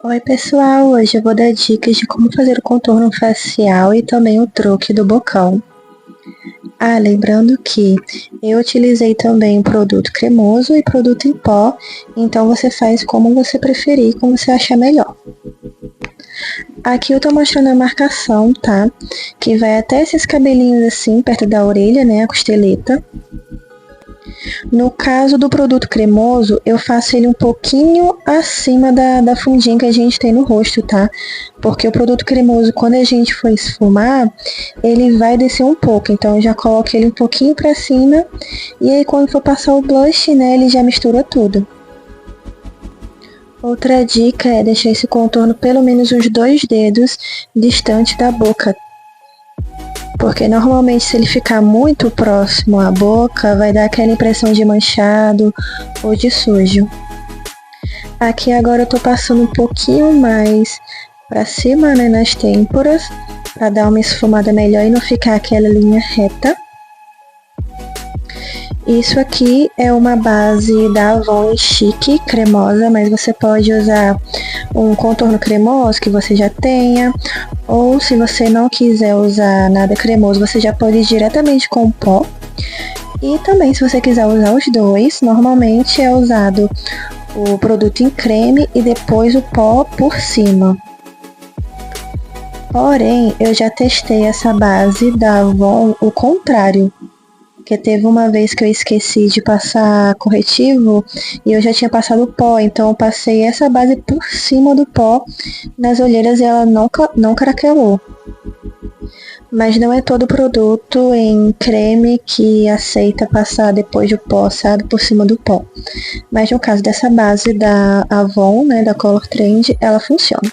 Oi pessoal, hoje eu vou dar dicas de como fazer o contorno facial e também o truque do bocão. Lembrando que eu utilizei também produto cremoso e produto em pó, então você faz como você preferir, como você achar melhor. Aqui eu tô mostrando a marcação, tá? Que vai até esses cabelinhos assim, perto da orelha, né, a costeleta. No caso do produto cremoso, eu faço ele um pouquinho acima da fundinha que a gente tem no rosto, tá? Porque o produto cremoso, quando a gente for esfumar, ele vai descer um pouco. Então eu já coloco ele um pouquinho pra cima. E aí quando for passar o blush, né, ele já mistura tudo. Outra dica é deixar esse contorno pelo menos uns 2 dedos distante da boca, porque normalmente se ele ficar muito próximo à boca, vai dar aquela impressão de manchado ou de sujo. Aqui agora eu tô passando um pouquinho mais pra cima, né, nas têmporas, pra dar uma esfumada melhor e não ficar aquela linha reta. Isso aqui é uma base da Avon Chic cremosa, mas você pode usar um contorno cremoso que você já tenha, ou se você não quiser usar nada cremoso, você já pode ir diretamente com o pó. E também, se você quiser usar os dois, normalmente é usado o produto em creme e depois o pó por cima. Porém, eu já testei essa base da Avon o contrário. Porque teve uma vez que eu esqueci de passar corretivo e eu já tinha passado pó, então eu passei essa base por cima do pó nas olheiras e ela não craquelou. Mas não é todo produto em creme que aceita passar depois do pó, sabe, por cima do pó. Mas no caso dessa base da Avon, né, da Color Trend, ela funciona.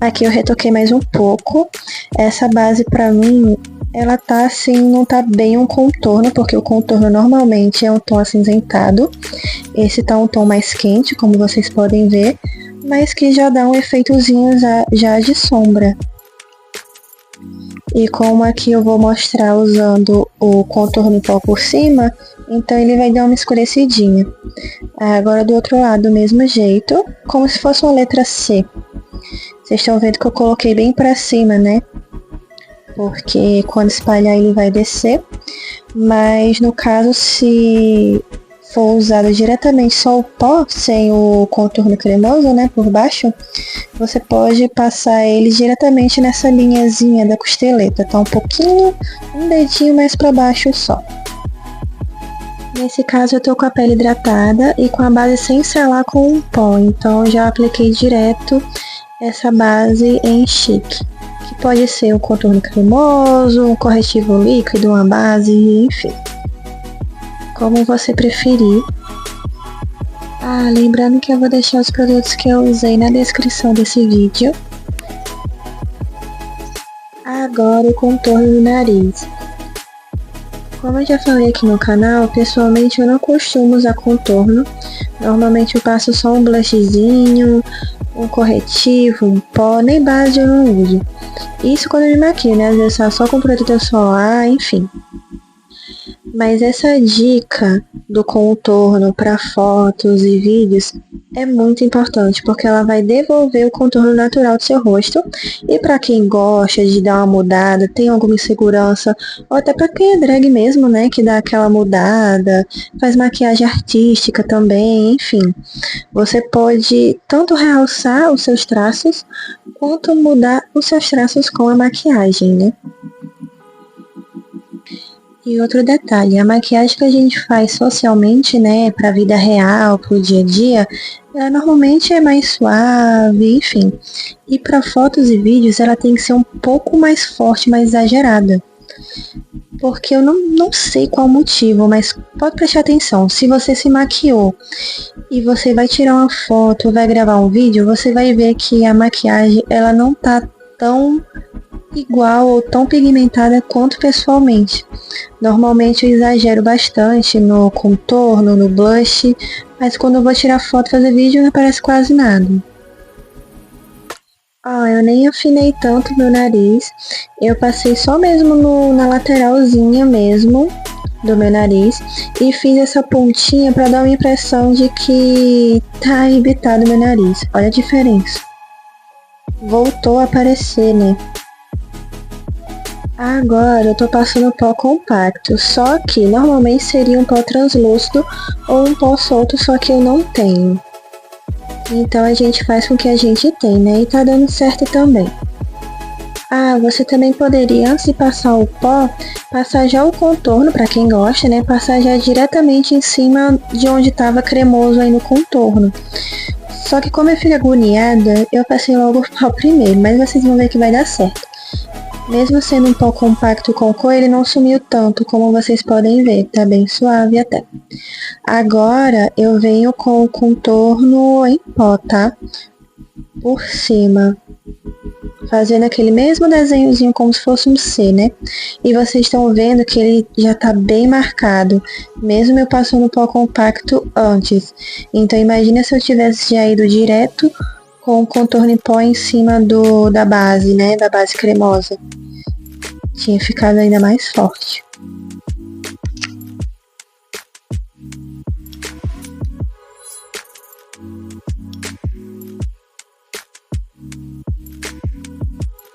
Aqui eu retoquei mais um pouco. Essa base pra mim, ela tá assim, não tá bem um contorno, porque o contorno normalmente é um tom acinzentado. Esse tá um tom mais quente, como vocês podem ver, mas que já dá um efeitozinho já de sombra. E como aqui eu vou mostrar usando o contorno em pó por cima, então ele vai dar uma escurecidinha. Agora do outro lado, do mesmo jeito, como se fosse uma letra C. Vocês estão vendo que eu coloquei bem pra cima, né? Porque quando espalhar ele vai descer. Mas no caso, se for usado diretamente só o pó, sem o contorno cremoso, né, por baixo, você pode passar ele diretamente nessa linhazinha da costeleta, tá? Um dedinho mais pra baixo só. Nesse caso eu tô com a pele hidratada e com a base sem selar com o pó, então eu já apliquei direto essa base em Chic, que pode ser um contorno cremoso, um corretivo líquido, uma base, enfim, como você preferir. Lembrando que eu vou deixar os produtos que eu usei na descrição desse vídeo. Agora o contorno do nariz. Como eu já falei aqui no canal, pessoalmente eu não costumo usar contorno. Normalmente eu passo só um blushzinho, um corretivo, um pó, nem base eu não uso. Isso quando eu me maquio, né? Às vezes só com protetor solar, enfim. Mas essa dica do contorno para fotos e vídeos é muito importante, porque ela vai devolver o contorno natural do seu rosto. E para quem gosta de dar uma mudada, tem alguma insegurança, ou até para quem é drag mesmo, né, que dá aquela mudada, faz maquiagem artística também, enfim. Você pode tanto realçar os seus traços, quanto mudar os seus traços com a maquiagem, né? E outro detalhe, a maquiagem que a gente faz socialmente, né, pra vida real, pro dia a dia, ela normalmente é mais suave, enfim. E para fotos e vídeos, ela tem que ser um pouco mais forte, mais exagerada. Porque eu não sei qual motivo, mas pode prestar atenção. Se você se maquiou e você vai tirar uma foto, vai gravar um vídeo, você vai ver que a maquiagem, ela não tá tão igual ou tão pigmentada quanto pessoalmente. Normalmente eu exagero bastante no contorno, no blush, mas quando eu vou tirar foto e fazer vídeo não aparece quase nada. Eu nem afinei tanto meu nariz, eu passei só mesmo na lateralzinha mesmo, do meu nariz e fiz essa pontinha para dar uma impressão de que tá arrebitado meu nariz. Olha a diferença. Voltou a aparecer, né? Agora eu tô passando pó compacto, só que normalmente seria um pó translúcido ou um pó solto, só que eu não tenho. Então a gente faz com o que a gente tem, né? E tá dando certo também. Ah, você também poderia, antes de passar o pó, passar já o contorno, para quem gosta, né? Passar já diretamente em cima de onde estava cremoso aí no contorno. Só que como eu fico agoniada, eu passei logo o pó primeiro, mas vocês vão ver que vai dar certo. Mesmo sendo um pó compacto com cor, ele não sumiu tanto, como vocês podem ver, tá bem suave até. Agora eu venho com o contorno em pó, tá? Por cima. Fazendo aquele mesmo desenhozinho como se fosse um C, né? E vocês estão vendo que ele já tá bem marcado, mesmo eu passando o pó compacto antes. Então imagina se eu tivesse já ido direto com o contorno em pó em cima da base, né? Da base cremosa. Tinha ficado ainda mais forte.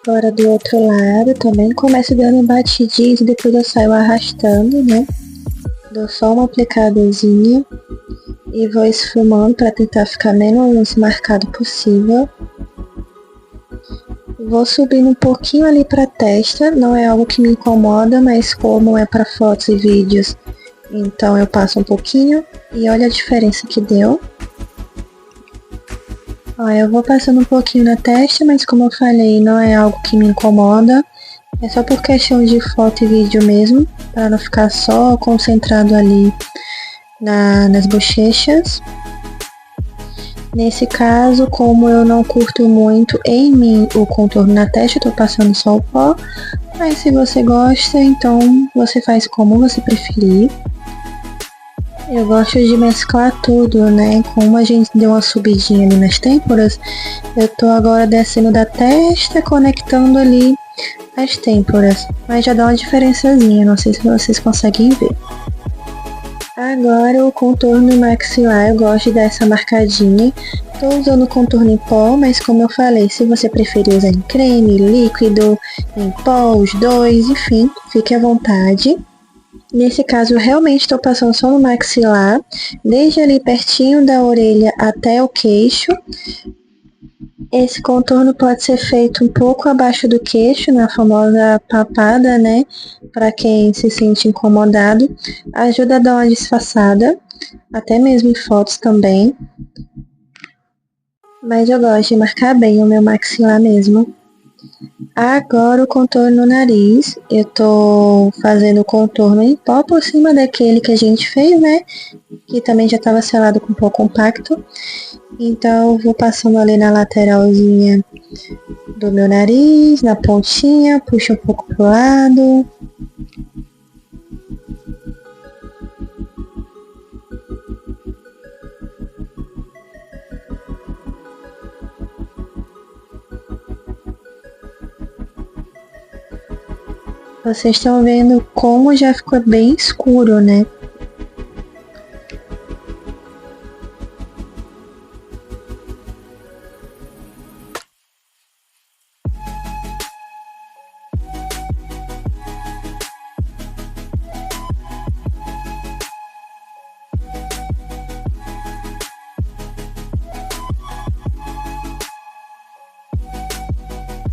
Agora do outro lado também começo dando batidinhas e depois eu saio arrastando, né? Dou só uma aplicadozinha e vou esfumando para tentar ficar menos marcado possível. Vou subindo um pouquinho ali para a testa, não é algo que me incomoda, mas como é para fotos e vídeos, então eu passo um pouquinho e olha a diferença que deu. Ó, eu vou passando um pouquinho na testa, mas como eu falei, não é algo que me incomoda, é só por questão de foto e vídeo mesmo, para não ficar só concentrado ali nas bochechas. Nesse caso, como eu não curto muito em mim o contorno na testa, eu tô passando só o pó. Mas se você gosta, então você faz como você preferir. Eu gosto de mesclar tudo, né? Como a gente deu uma subidinha ali nas têmporas, eu tô agora descendo da testa, conectando ali as têmporas. Mas já dá uma diferençazinha, não sei se vocês conseguem ver. Agora o contorno maxilar, eu gosto de dar essa marcadinha. Tô usando o contorno em pó, mas como eu falei, se você preferir usar em creme, líquido, em pó, os dois, enfim, fique à vontade. Nesse caso, eu realmente estou passando só no maxilar, desde ali pertinho da orelha até o queixo. Esse contorno pode ser feito um pouco abaixo do queixo, na famosa papada, né? Para quem se sente incomodado. Ajuda a dar uma disfarçada, até mesmo em fotos também. Mas eu gosto de marcar bem o meu maxilar mesmo. Agora o contorno no nariz. Eu tô fazendo o contorno em pó por cima daquele que a gente fez, né? Que também já estava selado com pó compacto. Então, eu vou passando ali na lateralzinha do meu nariz, na pontinha, puxo um pouco pro lado. Vocês estão vendo como já ficou bem escuro, né?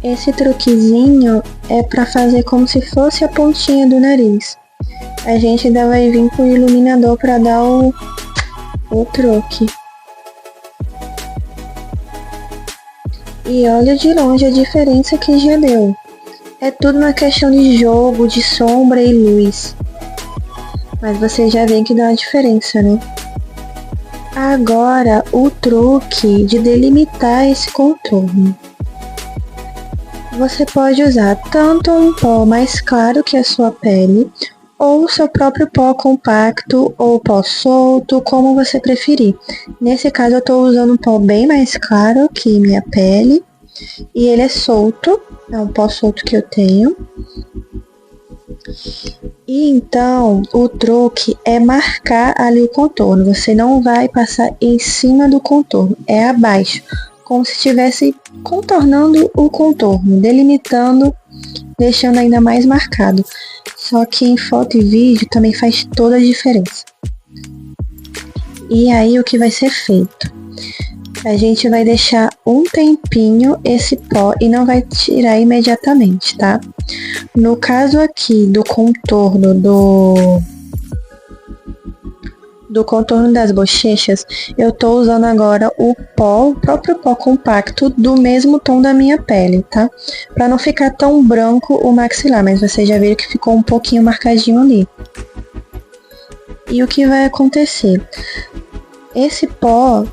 Esse truquezinho é para fazer como se fosse a pontinha do nariz. A gente ainda vai vir com o iluminador para dar o truque. E olha de longe a diferença que já deu. É tudo uma questão de jogo, de sombra e luz. Mas você já vê que dá uma diferença, né? Agora o truque de delimitar esse contorno. Você pode usar tanto um pó mais claro que a sua pele, ou o seu próprio pó compacto, ou pó solto, como você preferir. Nesse caso eu estou usando um pó bem mais claro que minha pele, e ele é solto, é um pó solto que eu tenho. E então, o truque é marcar ali o contorno. Você não vai passar em cima do contorno, é abaixo. Como se estivesse contornando o contorno, delimitando, deixando ainda mais marcado. Só que em foto e vídeo também faz toda a diferença. E aí o que vai ser feito? A gente vai deixar um tempinho esse pó e não vai tirar imediatamente, tá? No caso aqui do contorno do contorno das bochechas, eu tô usando agora o próprio pó compacto do mesmo tom da minha pele, tá? Pra não ficar tão branco o maxilar, mas vocês já viram que ficou um pouquinho marcadinho ali. E o que vai acontecer? Esse pó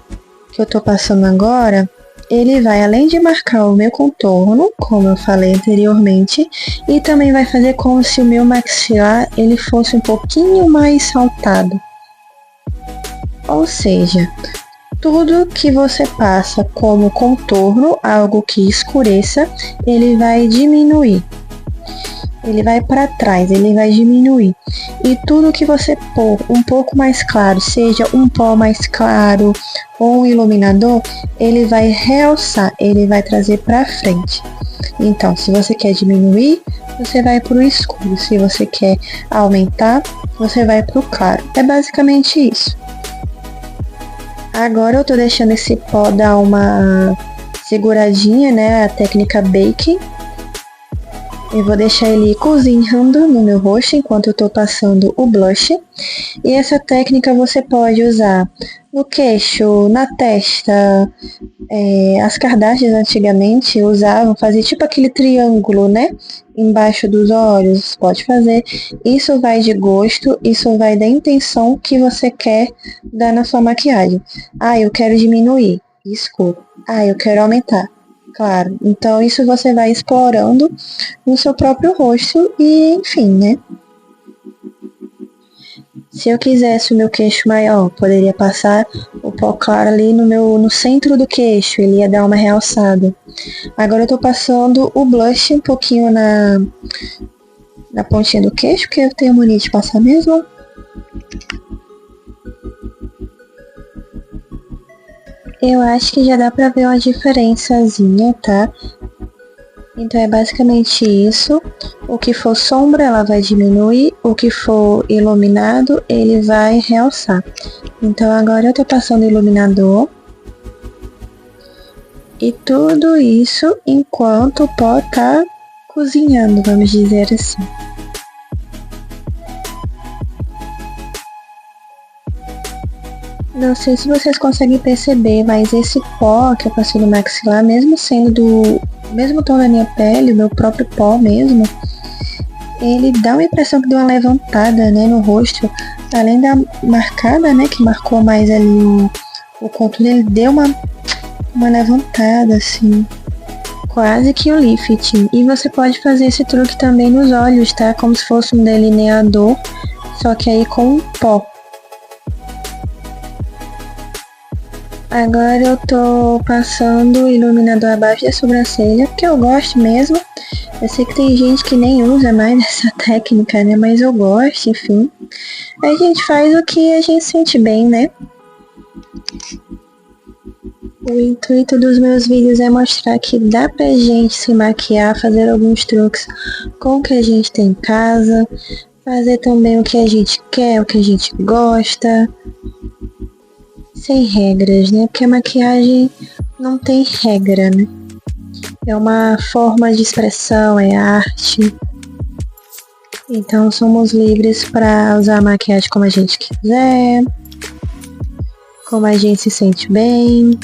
que eu tô passando agora, ele vai, além de marcar o meu contorno, como eu falei anteriormente, e também vai fazer como se o meu maxilar ele fosse um pouquinho mais saltado. Ou seja, tudo que você passa como contorno, algo que escureça, ele vai diminuir. Ele vai para trás, ele vai diminuir. E tudo que você pôr um pouco mais claro, seja um pó mais claro ou um iluminador, ele vai realçar, ele vai trazer para frente. Então, se você quer diminuir, você vai para o escuro. Se você quer aumentar, você vai para o claro. É basicamente isso. Agora eu tô deixando esse pó dar uma seguradinha, né? A técnica baking. Eu vou deixar ele cozinhando no meu rosto enquanto eu tô passando o blush. E essa técnica você pode usar no queixo, na testa. As Kardashians antigamente usavam, fazia tipo aquele triângulo, né? Embaixo dos olhos, pode fazer. Isso vai de gosto, isso vai da intenção que você quer dar na sua maquiagem. Ah, eu quero diminuir, escuro. Ah, eu quero aumentar, claro. Então isso você vai explorando no seu próprio rosto e enfim, né? Se eu quisesse o meu queixo maior, poderia passar o pó claro ali no centro do queixo, ele ia dar uma realçada. Agora eu tô passando o blush um pouquinho na pontinha do queixo, porque eu tenho mania de passar mesmo. Eu acho que já dá pra ver uma diferençazinha, tá? Então é basicamente isso. O que for sombra, ela vai diminuir. O que for iluminado, ele vai realçar. Então agora eu tô passando iluminador. E tudo isso enquanto o pó tá cozinhando, vamos dizer assim. Não sei se vocês conseguem perceber, mas esse pó que eu passei no maxilar, mesmo sendo do mesmo tom da minha pele, o meu próprio pó mesmo, ele dá uma impressão que deu uma levantada, né, no rosto. Além da marcada, né, que marcou mais ali o contorno, ele deu uma levantada, assim, quase que um lifting. E você pode fazer esse truque também nos olhos, tá? Como se fosse um delineador, só que aí com pó. Agora eu tô passando o iluminador abaixo da sobrancelha, porque eu gosto mesmo. Eu sei que tem gente que nem usa mais essa técnica, né? Mas eu gosto, enfim. A gente faz o que a gente sente bem, né? O intuito dos meus vídeos é mostrar que dá pra gente se maquiar, fazer alguns truques com o que a gente tem em casa, fazer também o que a gente quer, o que a gente gosta. Sem regras, né? Porque a maquiagem não tem regra, né? É uma forma de expressão, é arte. Então somos livres para usar a maquiagem como a gente quiser, como a gente se sente bem.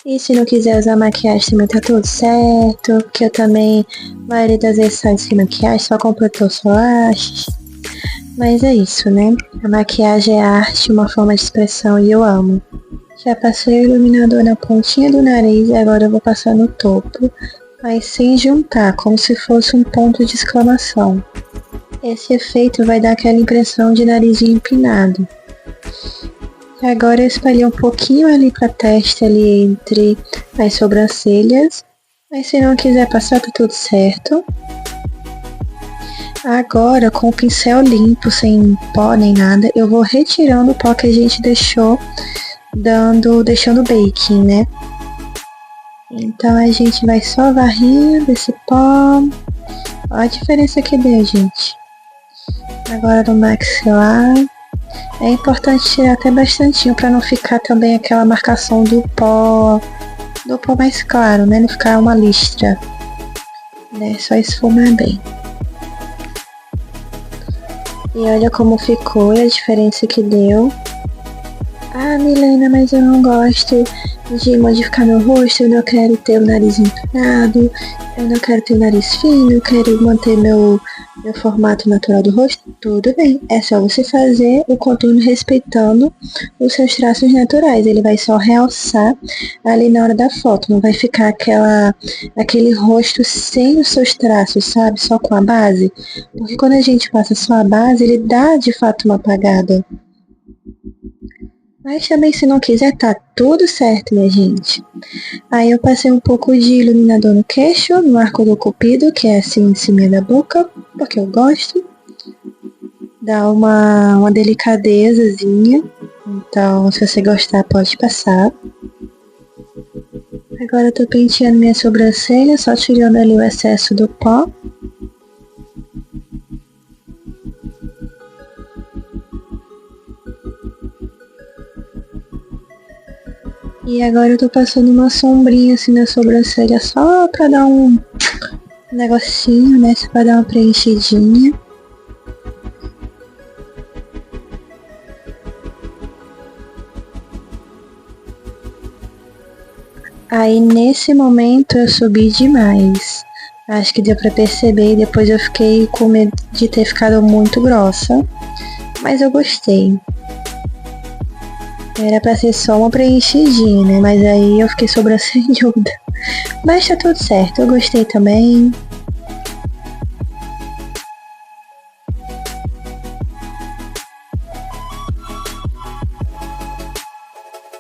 E se não quiser usar maquiagem também tá tudo certo, porque eu também, a maioria das vezes sai sem maquiagem, só com protetor solar. Mas é isso, né? A maquiagem é arte, uma forma de expressão e eu amo. Já passei o iluminador na pontinha do nariz e agora eu vou passar no topo, mas sem juntar, como se fosse um ponto de exclamação. Esse efeito vai dar aquela impressão de narizinho empinado. E agora eu espalhei um pouquinho ali pra testa, ali entre as sobrancelhas, mas se não quiser passar tá tudo certo. Agora, com o pincel limpo, sem pó nem nada, eu vou retirando o pó que a gente deixou, deixando baking, né? Então a gente vai só varrendo esse pó. Olha a diferença que deu, gente. Agora no maxilar. É importante tirar até bastantinho para não ficar também aquela marcação do pó mais claro, né? Não ficar uma listra, né? Só esfumar bem. E olha como ficou e a diferença que deu. Ah, Milena, mas eu não gosto de modificar meu rosto, eu não quero ter o nariz empinado, eu não quero ter o nariz fino, eu quero manter meu formato natural do rosto. Tudo bem, é só você fazer o contorno respeitando os seus traços naturais. Ele vai só realçar ali na hora da foto, não vai ficar aquele rosto sem os seus traços, sabe? Só com a base. Porque quando a gente passa só a base, ele dá de fato uma apagada. Mas também se não quiser, tá tudo certo, minha gente. Aí eu passei um pouco de iluminador no queixo, no arco do cupido, que é assim em cima da boca, porque eu gosto. Dá uma delicadezazinha. Então, se você gostar, pode passar. Agora eu tô penteando minha sobrancelha, só tirando ali o excesso do pó. E agora eu tô passando uma sombrinha assim na sobrancelha só pra dar um negocinho, né? Só pra dar uma preenchidinha. Aí nesse momento eu subi demais. Acho que deu pra perceber e depois eu fiquei com medo de ter ficado muito grossa. Mas eu gostei. Era pra ser só uma preenchidinha, né? Mas aí eu fiquei sobrancelhuda. Mas tá tudo certo, eu gostei também.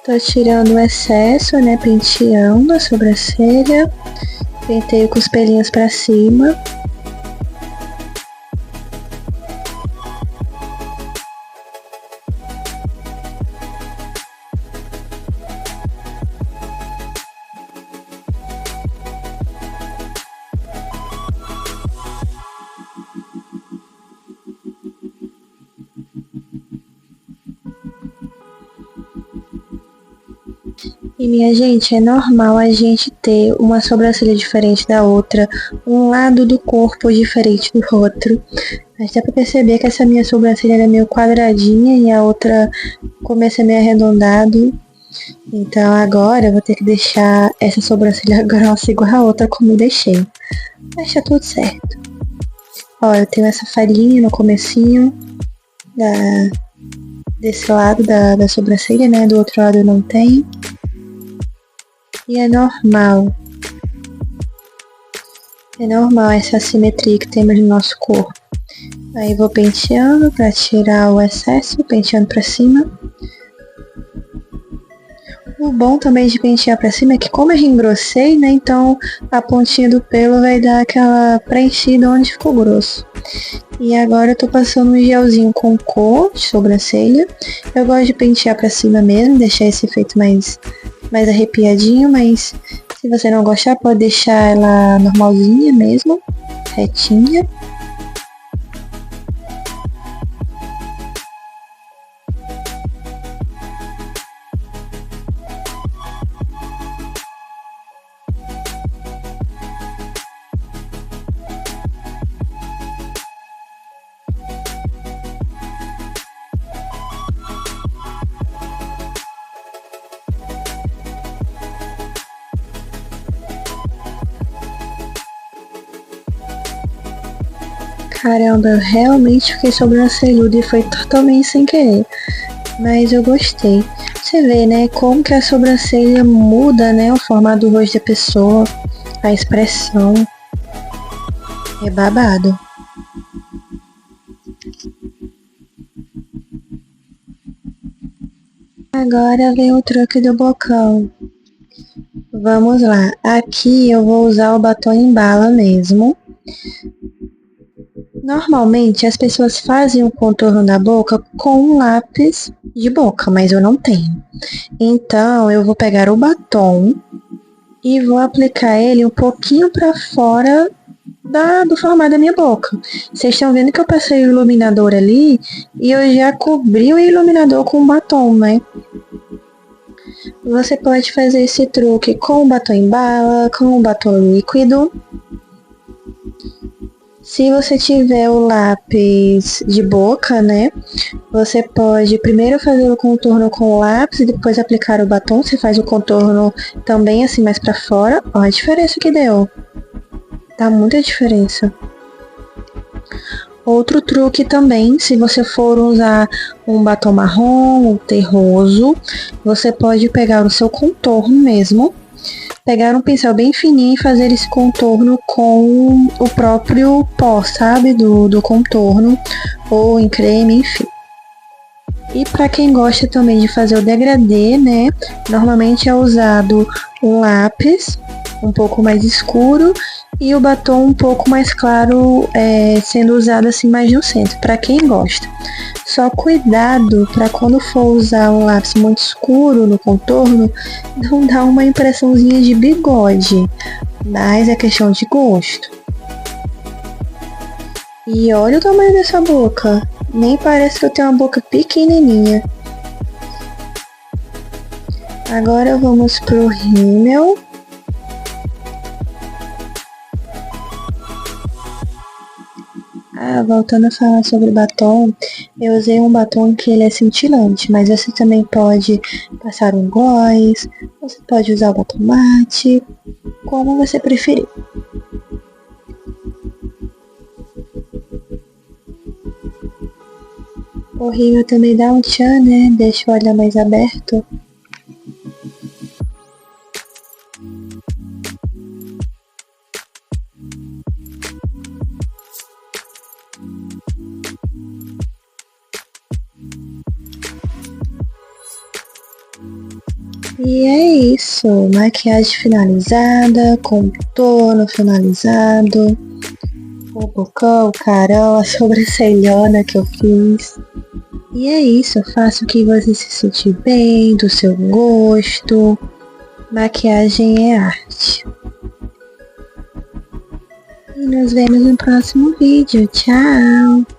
Tô tirando o excesso, né? Penteando a sobrancelha. Penteio com os pelinhos pra cima. E minha gente, é normal a gente ter uma sobrancelha diferente da outra, um lado do corpo diferente do outro. Mas dá pra perceber que essa minha sobrancelha é meio quadradinha e a outra começa meio arredondado. Então agora eu vou ter que deixar essa sobrancelha grossa igual a outra como eu deixei. Mas tá tudo certo. Ó, eu tenho essa falhinha no comecinho desse lado da sobrancelha, né? Do outro lado eu não tenho. E é normal. É normal essa assimetria que temos no nosso corpo. Aí vou penteando pra tirar o excesso, penteando pra cima. O bom também de pentear pra cima é que como eu engrossei, né, então a pontinha do pelo vai dar aquela preenchida onde ficou grosso. E agora eu tô passando um gelzinho com cor de sobrancelha. Eu gosto de pentear pra cima mesmo, deixar esse efeito mais arrepiadinho, mas se você não gostar, pode deixar ela normalzinha mesmo, retinha. Caramba, eu realmente fiquei sobrancelhuda e foi totalmente sem querer. Mas eu gostei. Você vê, né, como que a sobrancelha muda, né, o formato do rosto da pessoa, a expressão. É babado. Agora vem o truque do bocão. Vamos lá. Aqui eu vou usar o batom em bala mesmo. Normalmente as pessoas fazem o contorno da boca com um lápis de boca, mas eu não tenho. Então eu vou pegar o batom e vou aplicar ele um pouquinho para fora do formato da minha boca. Vocês estão vendo que eu passei o iluminador ali e eu já cobri o iluminador com o batom, né? Você pode fazer esse truque com o batom em bala, com o batom líquido. Se você tiver o lápis de boca, né? Você pode primeiro fazer o contorno com o lápis e depois aplicar o batom. Você faz o contorno também assim mais pra fora. Olha a diferença que deu. Dá muita diferença. Outro truque também, se você for usar um batom marrom ou terroso, você pode pegar o seu contorno mesmo, pegar um pincel bem fininho e fazer esse contorno com o próprio pó, sabe? Do contorno, ou em creme, enfim. E para quem gosta também de fazer o degradê, né? Normalmente é usado um lápis um pouco mais escuro e o batom um pouco mais claro, sendo usado assim mais no centro, para quem gosta. Só cuidado para quando for usar um lápis muito escuro no contorno, não dar uma impressãozinha de bigode, mas é questão de gosto. E olha o tamanho dessa boca, nem parece que eu tenho uma boca pequenininha. Agora vamos pro rímel. Voltando a falar sobre batom, eu usei um batom que ele é cintilante, mas você também pode passar um gloss, você pode usar o batom mate, como você preferir. O rímel também dá um tchan, né? Deixa o olhar mais aberto. E é isso, maquiagem finalizada, contorno finalizado, o bocão, o carão, a sobrancelhona que eu fiz. E é isso, faça o que você se sentir bem, do seu gosto. Maquiagem é arte. E nos vemos no próximo vídeo. Tchau!